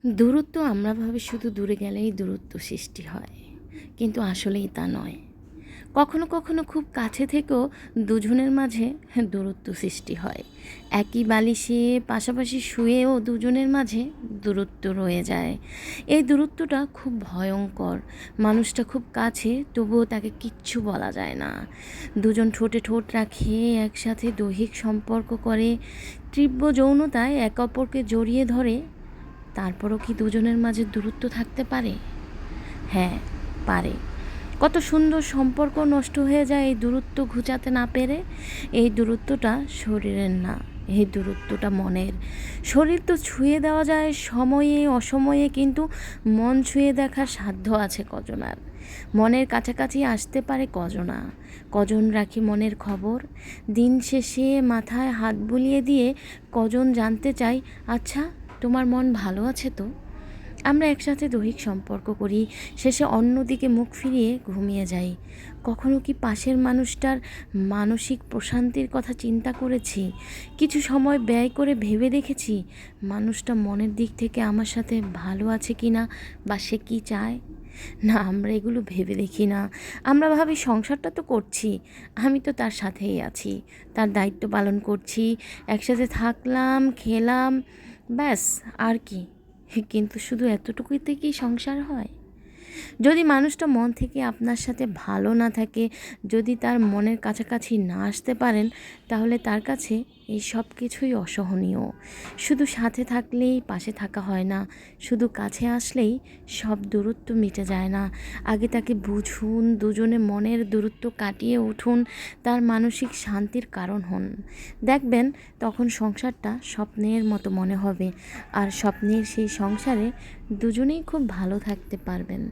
দূরত্ব আমরা ভাবি শুধু দূরে গেলেই দূরত্ব সৃষ্টি হয়, কিন্তু আসলেই তা নয়। কখনো কখনো খুব কাছে থেকেও দুজনের মাঝে দূরত্ব সৃষ্টি হয়। একই বালিশে পাশাপাশি শুয়েও দুজনের মাঝে দূরত্ব রয়ে যায়। এই দূরত্বটা খুব ভয়ঙ্কর। মানুষটা খুব কাছে, তবুও তাকে কিচ্ছু বলা যায় না। দুজন ঠোঁটে ঠোঁট রাখে, একসাথে দৈহিক সম্পর্ক করে, তীব্র যৌনতায় একে অপরকে জড়িয়ে ধরে, তারপরও কি দুজনের মাঝে দূরত্ব থাকতে পারে? হ্যাঁ, পারে। কত সুন্দর সম্পর্ক নষ্ট হয়ে যায় এই দূরত্ব ঘুচাতে না পেরে। এই দূরত্বটা শরীরের না, এই দূরত্বটা মনের। শরীর তো ছুঁয়ে দেওয়া যায় সময়ে অসময়ে, কিন্তু মন ছুঁয়ে দেখার সাধ্য আছে কজনার? মনের কাছাকাছি আসতে পারে কজনা? কজন রাখি মনের খবর? দিন শেষে মাথায় হাত বুলিয়ে দিয়ে কজন জানতে চাই, আচ্ছা তোমার মন ভালো আছে তো? আমরা একসাথে দৈহিক সম্পর্ক করি, শেষে অন্যদিকে মুখ ফিরিয়ে ঘুমিয়ে যাই। কখনো কি পাশের মানুষটার মানসিক প্রশান্তির কথা চিন্তা করেছি? কিছু সময় ব্যয় করে ভেবে দেখেছি মানুষটা মনের দিক থেকে আমার সাথে ভালো আছে কি না, বা সে কী চায়? না, আমরা এগুলো ভেবে দেখি না। আমরা ভাবি সংসারটা তো করছি, আমি তো তার সাথেই আছি, তার দায়িত্ব পালন করছি, একসাথে থাকলাম, খেলাম, ব্যাস, আর কি? কিন্তু শুধু এতটুকুতে কি সংসার হয়? যদি মানুষটা মন থেকে আপনার সাথে ভালো না থাকে, যদি তার মনের কাছাকাছি না আসতে পারেন, তাহলে তার কাছে এই সব কিছুই অসহনীয়। শুধু সাথে থাকলেই পাশে থাকা হয় না, শুধু কাছে আসলেই সব দূরত্ব মিটে যায় না। আগে তাকে বুঝুন, দুজনে মনের দূরত্ব কাটিয়ে উঠুন, তার মানসিক শান্তির কারণ হন। দেখবেন তখন সংসারটা স্বপ্নের মতো মনে হবে, আর স্বপ্নের সেই সংসারে দুজনেই খুব ভালো থাকতে পারবেন।